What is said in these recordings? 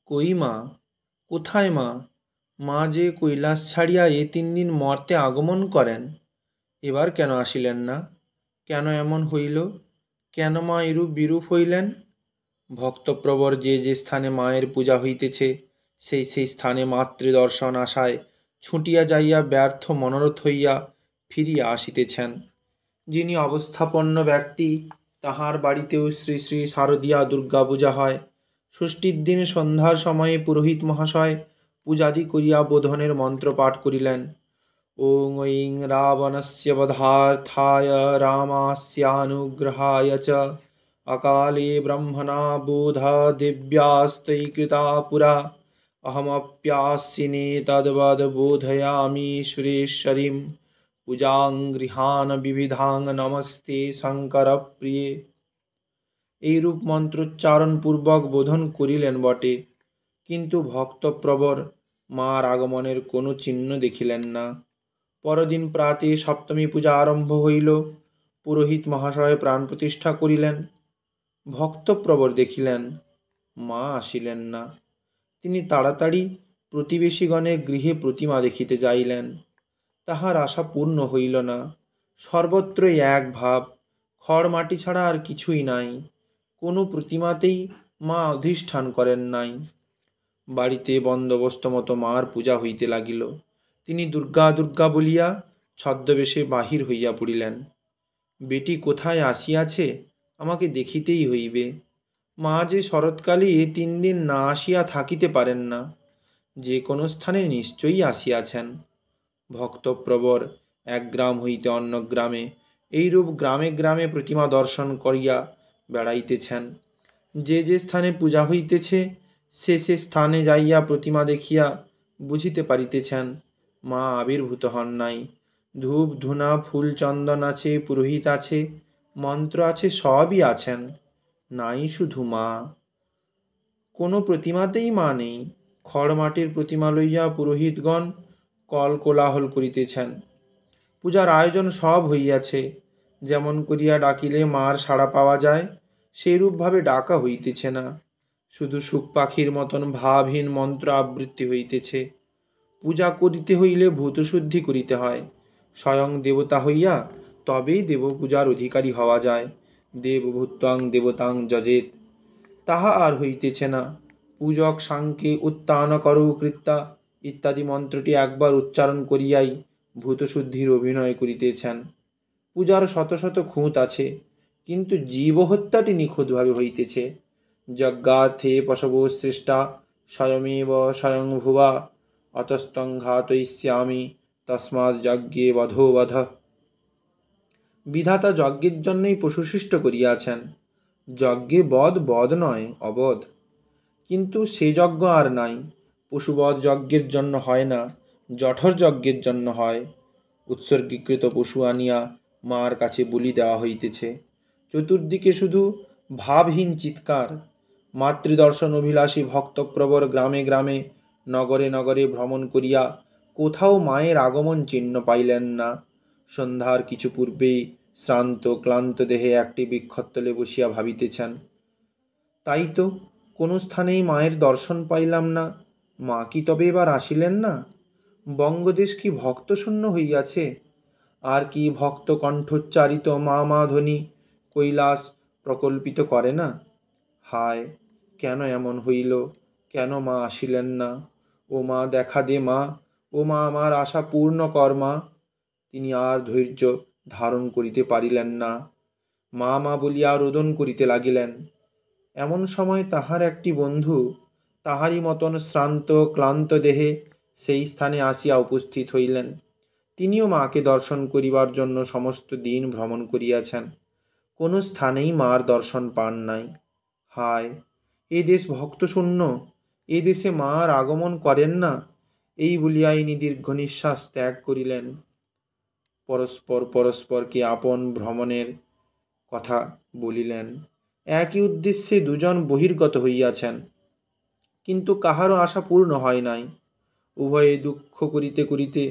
কই মা, কোথায় মা? মা যে কৈলাস ছাড়িয়া 3 দিন মর্তে আগমন করেন, এবার কেন আসিলেন না? কেন এমন হইল? কেন মা এরূপ বিরূপ হইলেন? ভক্তপ্রবর যে স্থানে মায়ের পূজা হইতেছে, সেই স্থানে মাতৃদর্শন আশায় ছুটিয়া যাইয়া ব্যর্থ মনোরথ হইয়া ফিরিয়া আসিতেছেন। যিনি অবস্থাপন্ন ব্যক্তি, তাহার বাড়িতেও শ্রী শ্রী শারদীয়া দুর্গা পূজা হয়। ষষ্ঠীর দিন সন্ধ্যার সময়ে পুরোহিত মহাশয় পূজাদি করিয়া বোধনের মন্ত্র পাঠ করিলেন। ওং ঐং রাবণস্য বধার্থায় রামাস্যানুগ্রহায় চ অকালে ব্রহ্মণা বোধা দিব্যাস্তৈ কৃতা পুরা অহমপ্যাসিনে তদ্বদ বোধয়ামি সুরেশ্বরীম পূজাং গৃহান বিবিধাং নমস্তে শঙ্কর প্রিয়ে। এইরূপ মন্ত্রোচ্চারণ পূর্বক বোধন করিলেন বটে, কিন্তু ভক্তপ্রবর মার আগমনের কোনো চিহ্ন দেখিলেন না। পরদিন প্রাতে সপ্তমী পূজা আরম্ভ হইল। পুরোহিত মহাশয় প্রাণ প্রতিষ্ঠা করিলেন। ভক্তপ্রবর দেখিলেন মা আসিলেন না। তিনি তাড়াতাড়ি প্রতিবেশীগণের গৃহে প্রতিমা দেখিতে যাইলেন। তাহার আশা পূর্ণ হইল না। সর্বত্রই এক ভাব, খড় মাটি ছাড়া আর কিছুই নাই। কোনো প্রতিমাতেই মা অধিষ্ঠান করেন নাই। বাড়িতে বন্দোবস্ত মতো মার পূজা হইতে লাগিল। তিনি দুর্গা দুর্গা বলিয়া ছদ্মবেশে বাহির হইয়া পড়িলেন। বেটি কোথায় আসিয়াছে, আমাকে দেখিতেই হইবে। মা যে শরৎকালে 3 দিন না আসিয়া থাকিতে পারেন না, যে কোনো স্থানে নিশ্চয়ই আসিয়াছেন। ভক্তপ্রবর এক গ্রাম হইতে অন্য গ্রামে, এইরূপ গ্রামে গ্রামে প্রতিমা দর্শন করিয়া বেড়াইতেছেন। যে স্থানে পূজা হইতেছে, সে স্থানে যাইয়া প্রতিমা দেখিয়া বুঝিতে পারিতেছেন মা আবির্ভূত হন নাই। ধূপ ধুনা ফুল চন্দন আছে, পুরোহিত আছে, মন্ত্র আছে, সবই আছেন, নাই শুধু মা। কোনো প্রতিমাতেই মা নেই। খড় মাটির প্রতিমা লইয়া পুরোহিতগণ কল কোলাহল করিতেছেন। পূজার আয়োজন সব হইয়াছে। যেমন করিয়া ডাকিলে মার সাড়া পাওয়া যায়, সেইরূপভাবে ডাকা হইতেছে না। শুধু সুখ পাখির মতন ভাবহীন মন্ত্র আবৃত্তি হইতেছে। পূজা করিতে হইলে ভূতশুদ্ধি করিতে হয়। স্বয়ং দেবতা হইয়া তবেই দেবপূজার অধিকারী হওয়া যায়। দেবভূত্বং দেবতাং যজেত, তাহা আর হইতেছে না। পূজক সাংকে উত্তান করৌ কৃত্যা ইত্যাদি মন্ত্রটি একবার উচ্চারণ করিয়াই ভূতশুদ্ধির অভিনয় করিতেছেন। পূজার শত শত খুঁত আছে, কিন্তু জীবহত্যাটি নিখুঁতভাবে হইতেছে। যজ্ঞার্থে পশবো সৃষ্টা স্বয়মেব স্বয়ংভুবা অতস্তং ঘাতয়িষ্যামি তস্মাৎ যজ্ঞে বধো বধ। বিধাতা যজ্ঞের জন্যই পশু সৃষ্ট করিয়াছেন। যজ্ঞে বধ বধ নয়, অবধ। কিন্তু সে যজ্ঞ আর নাই। পশুবধ যজ্ঞের জন্য হয় না, জঠর যজ্ঞের জন্য হয়। উৎসর্গীকৃত পশু আনিয়া মার কাছে বলি দেওয়া হইতেছে। চতুর্দিকে শুধু ভাবহীন চিৎকার। মাতৃদর্শন অভিলাষী ভক্তপ্রবর গ্রামে গ্রামে নগরে নগরে ভ্রমণ করিয়া কোথাও মায়ের আগমন চিহ্ন পাইলেন না। সন্ধ্যার কিছু পূর্বেই শ্রান্ত ক্লান্ত দেহে একটি বৃক্ষতলে বসিয়া ভাবিতেছেন, তাই তো কোনো স্থানেই মায়ের দর্শন পাইলাম না। মা কি তবে এবার আসিলেন না? বঙ্গদেশ কি ভক্তশূন্য হইয়াছে? আর কি ভক্ত কণ্ঠোচ্চারিত মা মা ধ্বনি কৈলাস প্রকল্পিত করে না? হায়, কেন এমন হইল? কেন মা আসিলেন না? ও মা, দেখা দে মা, ও মা, আমার আশা পূর্ণ কর মা। তিনি আর ধৈর্য ধারণ করিতে পারিলেন না। মা মা বলিয়া রোদন করিতে লাগিলেন। এমন সময় তাহার একটি বন্ধু তাহারই মতন শ্রান্ত ক্লান্ত দেহে সেই স্থানে আসিয়া উপস্থিত হইলেন। তিনিও মাকে দর্শন করিবার জন্য সমস্ত দিন ভ্রমণ করিয়াছেন, কোনো স্থানেই মার দর্শন পান নাই। হায়, এ দেশ ভক্তশূন্য, এ দেশে মার আগমন করেন না, এই বলিয়া ইনি দীর্ঘ নিঃশ্বাস ত্যাগ করিলেন। পরস্পরকে আপন ভ্রমণের কথা বলিলেন। একই উদ্দেশ্যে দুজন বহির্গত হইয়াছেন, কিন্তু কাহারও আশা পূর্ণ হয় নাই। উভয়ে দুঃখ করিতে করিতে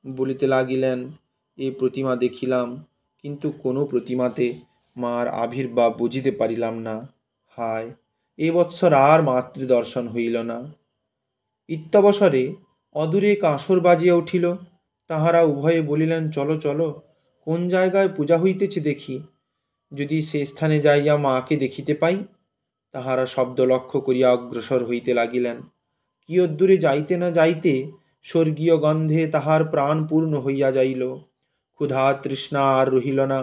বলিতে লাগিলেন, এ প্রতিমা দেখিলাম, কিন্তু কোনো প্রতিমাতে মার আবির্ভাব বুঝিতে পারিলাম না। হায়, এ বৎসর আর মাতৃদর্শন হইল না। ইত্যবসরে অদূরে কাঁসর বাজিয়া উঠিল। তাহারা উভয়ে বলিলেন, চলো চলো, কোন জায়গায় পূজা হইতেছে দেখি, যদি সে স্থানে যাইয়া মাকে দেখিতে পাই। তাহারা শব্দ লক্ষ্য করিয়া অগ্রসর হইতে লাগিলেন। কিয়দ্দূরে যাইতে না যাইতে স্বর্গীয় গন্ধে তাহার প্রাণ পূর্ণ হইয়া যাইল। ক্ষুধা তৃষ্ণা আর রহিল না।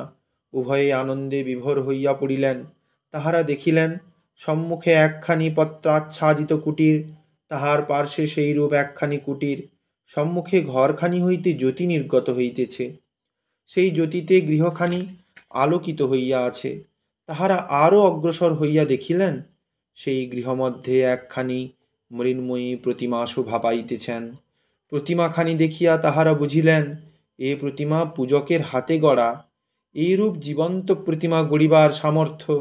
উভয়ে আনন্দে বিভোর হইয়া পড়িলেন। তাহারা দেখিলেন সম্মুখে একখানি পত্রাচ্ছাদিত কুটির, তাহার পার্শ্বে সেইরূপ একখানি কুটির, সম্মুখে ঘরখানি হইতে জ্যোতি নির্গত হইতেছে, সেই জ্যোতিতে গৃহখানি আলোকিত হইয়া আছে। তাহারা আরও অগ্রসর হইয়া দেখিলেন সেই গৃহমধ্যে একখানি মৃন্ময়ী প্রতিমা শোভা পাইতেছেন। প্রতিমাখানি দেখিয়া তাহারা বুঝিলেন এ প্রতিমা পূজকের হাতে গড়া। এইরূপ জীবন্ত প্রতিমা গড়িবার সামর্থ্য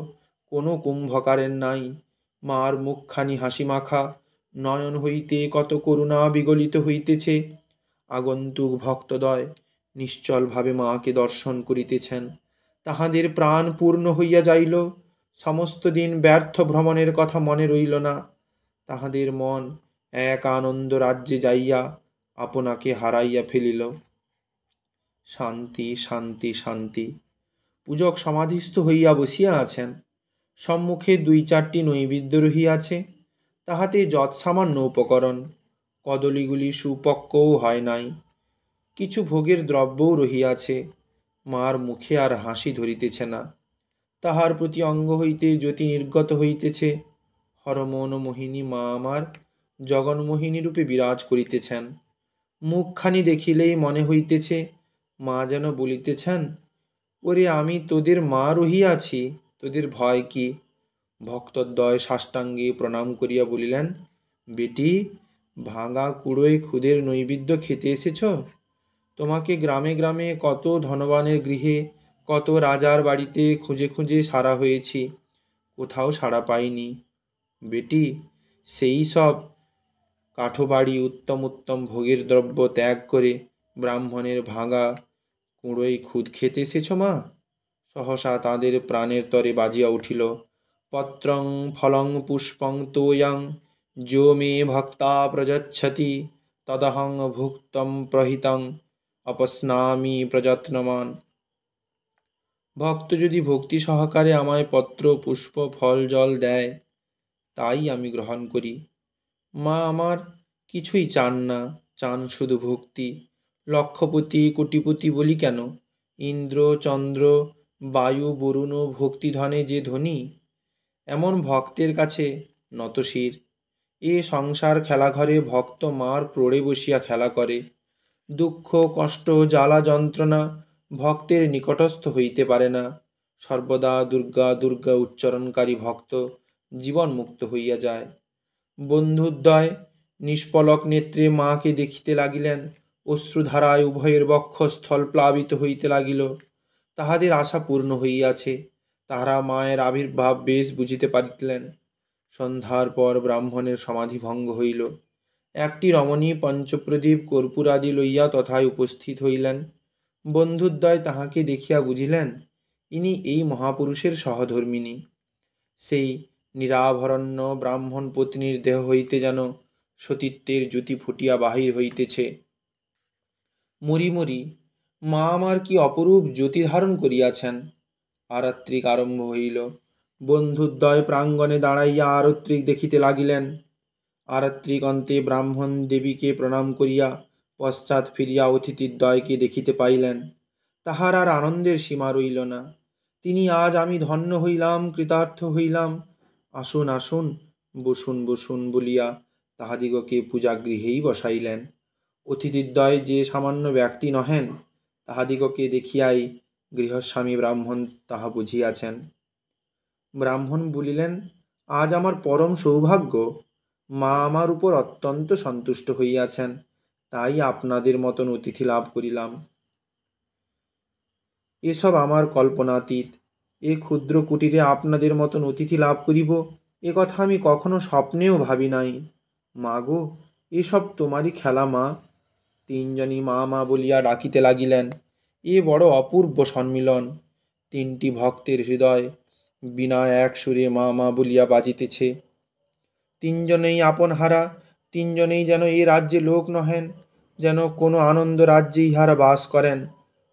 কোনো কুম্ভকারের নাই। মার মুখখানি হাসিমাখা, নয়ন হইতে কত করুণা বিগলিত হইতেছে। আগন্তুক ভক্তদ্বয় নিশ্চলভাবে মাকে দর্শন করিতেছেন। তাহাদের প্রাণ পূর্ণ হইয়া যাইল। সমস্ত দিন ব্যর্থ ভ্রমণের কথা মনে রইল না। তাহাদের মন এক আনন্দ রাজ্যে যাইয়া আপনাকে হারাইয়া ফেলিল। শান্তি শান্তি শান্তি। পূজক সমাধিস্থ হইয়া বসিয়া আছেন। সম্মুখে 2-4টি নৈবেদ্য রহিয়াছে, তাহাতে যৎসামান্য উপকরণ। কদলীগুলি সুপক্কও হয় নাই। কিছু ভোগের দ্রব্যও রহিয়াছে। মার মুখে আর হাসি ধরিতেছে না। তাহার প্রতি অঙ্গ হইতে জ্যোতি নির্গত হইতেছে। হরমোহন মোহিনী মা আমার জগন্মোহিনী রূপে বিরাজ করিতেছেন। মুখখানি দেখিলেই মনে হইতেছে মা যেন বলিতেছেন, ওরে আমি তোদের মা রহিয়াছি, তোদের ভয় কি? ভক্তদ্বয় সাষ্টাঙ্গে প্রণাম করিয়া বলিলেন, বেটি, ভাঙা কুড়োয় খুদের নৈবেদ্য খেতে এসেছ? তোমাকে গ্রামে গ্রামে কত ধনবানের গৃহে, কত রাজার বাড়িতে খুঁজে খুঁজে সারা হয়েছি, কোথাও সাড়া পাইনি। বেটি, সেই সব কাঠবাড়ি উত্তম উত্তম ভোগের দ্রব্য ত্যাগ করে ব্রাহ্মণের ভাঙা কুড়োয় খুদ খেতে এসেছ মা? সহসা তাঁদের প্রাণের তরে বাজিয়া উঠিল, পত্রং ফলং পুষ্পং তোয়ং যো মে ভক্তা প্রযচ্ছতি তদহং ভুক্তম প্রহিতং অপস্নামি প্রযত্নমান। ভক্ত যদি ভক্তি সহকারে আমায় পত্র পুষ্প ফল জল দেয়, তাই আমি গ্রহণ করি। মা আমার কিছুই চান না, চান শুধু ভক্তি। লক্ষপতি কোটিপতি বলি কেন, ইন্দ্র চন্দ্র বায়ু বরুণ ভক্তিধনে যে ধনী, এমন ভক্তের কাছে নতশির। এ সংসার খেলাঘরে ভক্ত মার ক্রোড়ে বসিয়া খেলা করে। দুঃখ কষ্ট জ্বালা যন্ত্রণা ভক্তের নিকটস্থ হইতে পারে না। সর্বদা দুর্গা দুর্গা উচ্চারণকারী ভক্ত জীবন মুক্ত হইয়া যায়। বন্ধুদ্বয় নিষ্পলক নেত্রে মাকে দেখিতে লাগিলেন। অশ্রুধারায় উভয়ের বক্ষস্থল প্লাবিত হইতে লাগিল। তাহাদের আশা পূর্ণ হইয়াছে। তাহারা মায়ের আবির্ভাব বেশ বুঝিতে পারিলেন। সন্ধ্যার পর ব্রাহ্মণের সমাধি ভঙ্গ হইল। একটি রমণী পঞ্চপ্রদীপ কর্পূরাদি লইয়া তথায় উপস্থিত হইলেন। বন্ধুদ্বয় তাহাকে দেখিয়া বুঝিলেন ইনি এই মহাপুরুষের সহধর্মিণী। সেই নিরাভরণ্য ব্রাহ্মণ পত্নীর দেহ হইতে যেন সতীত্বের জ্যোতি ফুটিয়া বাহির হইতেছে। মরি মরি মা আমার কি অপরূপ জ্যোতি ধারণ করিয়াছেন। আরাত্রিক আরম্ভ হইল। বন্ধুদ্বয় প্রাঙ্গণে দাঁড়াইয়া আরত্রিক দেখিতে লাগিলেন। আরাত্রিক অন্তে ব্রাহ্মণ দেবীকে প্রণাম করিয়া পশ্চাৎ ফিরিয়া অতিথিদ্বয়কে দেখিতে পাইলেন। তাহার আর আনন্দের সীমা রইল না। তিনি আজ আমি ধন্য হইলাম, কৃতার্থ হইলাম, আসুন আসুন, বসুন বসুন বলিয়া তাহাদিগকে পূজাগৃহেই বসাইলেন। অতিথিদ্বয় যে সামান্য ব্যক্তি নহেন, তাহাদিগকে দেখিয়াই গৃহস্বামী ব্রাহ্মণ তাহা বুঝিয়াছেন। ব্রাহ্মণ বলিলেন, আজ আমার পরম সৌভাগ্য, মা আমার উপর অত্যন্ত সন্তুষ্ট হইয়াছেন, তাই আপনাদের মতন অতিথি লাভ করিলাম। এসব আমার কল্পনাতীত। এ ক্ষুদ্র কুটিরে আপনাদের মতন অতিথি লাভ করিব, এ কথা আমি কখনো স্বপ্নেও ভাবি নাই। মা গো, এসব তোমারই খেলা মা। তিনজনই মা মা বলিয়া ডাকিতে লাগিলেন। এ বড় অপূর্ব সম্মিলন। 3টি ভক্তের হৃদয় বিনা এক সুরে মা মা বলিয়া বাজিতেছে। তিনজনেই আপন হারা, তিনজনেই যেন এই রাজ্যে লোক নহেন, যেন কোনো আনন্দ রাজ্যে ইহারা বাস করেন।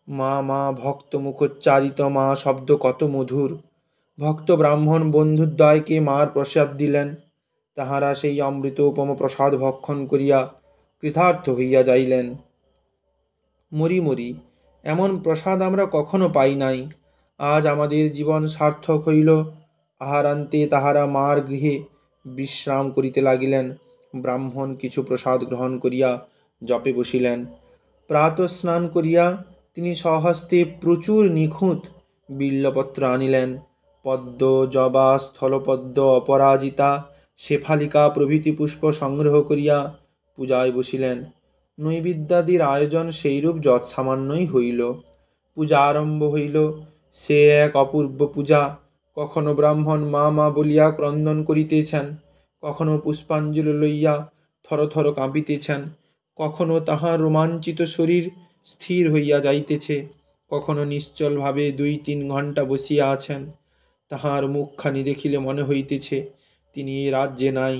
মা মা ভক্ত মুখোচ্চারিত মা শব্দ কত মধুর। ভক্ত ব্রাহ্মণ বন্ধুদ্বয়কে মার প্রসাদ দিলেন। তাহারা সেই অমৃত উপম প্রসাদ ভক্ষণ করিয়া কৃতার্থ হইয়া যাইলেন। মরি মরি, এমন প্রসাদ আমরা কখনো পাই নাই। আজ আমাদের জীবন সার্থক হইল। আহারান্তে তাহারা মার গৃহে বিশ্রাম করিতে লাগিলেন। ব্রাহ্মণ কিছু প্রসাদ গ্রহণ করিয়া জপে বসিলেন। প্রাতঃস্নান করিয়া তিনি স্বহস্তে প্রচুর নিখুঁত বিল্বপত্র আনিলেন। পদ্ম, জবা, স্থলপদ্ম, অপরাজিতা, শেফালিকা প্রভৃতি পুষ্প সংগ্রহ করিয়া পূজায় বসিলেন। নৈবেদ্যাদির আয়োজন সেইরূপ যৎসামান্যই হইল। পূজা আরম্ভ হইল। সে এক অপূর্ব পূজা। কখনো ব্রাহ্মণ মা মা বলিয়া ক্রন্দন করিতেছেন, কখনো পুষ্পাঞ্জলি লইয়া থরথর কাঁপিতেছেন, কখনো তাহার রোমাঞ্চিত শরীর স্থির হইয়া যাইতেছে, কখনো নিশ্চলভাবে 2-3 ঘণ্টা বসিয়া আছেন। তাহার মুখখানি দেখিলে মনে হইতেছে তিনি এ রাজ্যে নাই।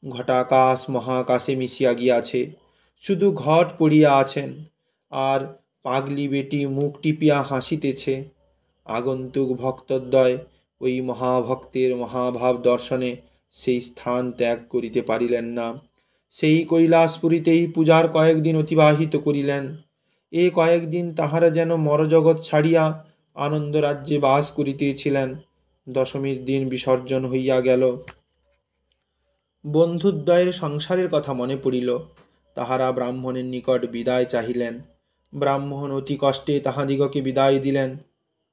ঘটাকাশ মহাকাশে মিশিয়া গিয়াছে, শুধু ঘট পড়িয়া আছেন, আর পাগলি বেটি মুখ টিপিয়া হাসিতেছে। আগন্তুক ভক্তদ্বয় ওই মহাভক্তের মহাভাব দর্শনে সেই স্থান ত্যাগ করিতে পারিলেন না। সেই কৈলাসপুরীতেই পূজার কয়েকদিন অতিবাহিত করিলেন। এ কয়েকদিন তাহারা যেন মরজগৎ ছাড়িয়া আনন্দ রাজ্যে বাস করিতেছিলেন। দশমীর দিন বিসর্জন হইয়া গেল। বন্ধুদ্বয়ের সংসারের কথা মনে পড়িল। তাহারা ব্রাহ্মণের নিকট বিদায় চাহিলেন। ব্রাহ্মণ অতি কষ্টে তাহাদিগকে বিদায় দিলেন।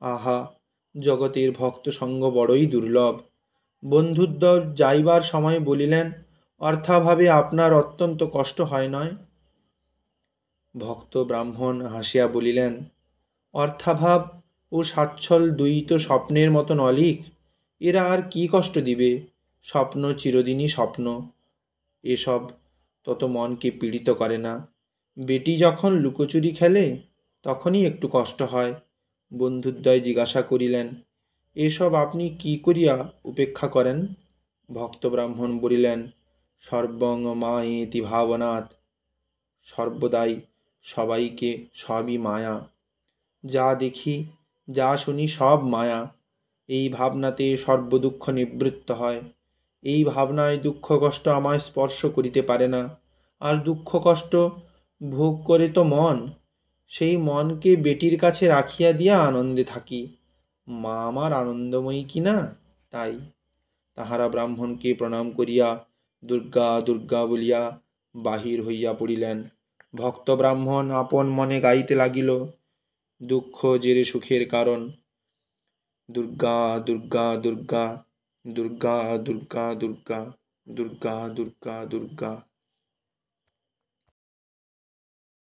আহা, জগতের ভক্ত সঙ্গ বড়ই দুর্লভ। বন্ধুদ্বয় যাইবার সময় বলিলেন, অর্থাভাবে আপনার অত্যন্ত কষ্ট হয় নয়? ভক্ত ব্রাহ্মণ হাসিয়া বলিলেন, অর্থাভাব ও সাচ্ছল দুই তো স্বপ্নের মতন অলিক। এরা আর কি কষ্ট দিবে? স্বপ্ন চিরদিনই স্বপ্ন। এসব তত মনকে পীড়িত করে না। বেটি যখন লুকোচুরি খেলে তখনই একটু কষ্ট হয়। বন্ধুদ্বয় জিজ্ঞাসা করিলেন, এসব আপনি কি করিয়া উপেক্ষা করেন? ভক্ত ব্রাহ্মণ বলিলেন, সর্বং মায়েতি ভাবনাৎ, সর্বদাই সবাইকে সবই মায়া। যা দেখি যা শুনি সব মায়া। এই ভাবনাতে সর্বদুঃখ নিবৃত্ত হয়। এই ভাবনায় দুঃখ কষ্ট আমায় স্পর্শ করিতে পারে না। আর দুঃখ কষ্ট ভোগ করে তো মন। সেই মনকে বেটির কাছে রাখিয়া দিয়া আনন্দে থাকি। মা আমার আনন্দময়ী কিনা, তাই। তাহারা ব্রাহ্মণকে প্রণাম করিয়া দুর্গা দুর্গা বলিয়া বাহির হইয়া পড়িলেন। ভক্ত ব্রাহ্মণ আপন মনে গাইতে লাগিল, দুঃখ জেরে সুখের কারণ। দুর্গা দুর্গা দুর্গা, দুর্গা দুর্গা দুর্গা, দুর্গা দুর্গা দুর্গা।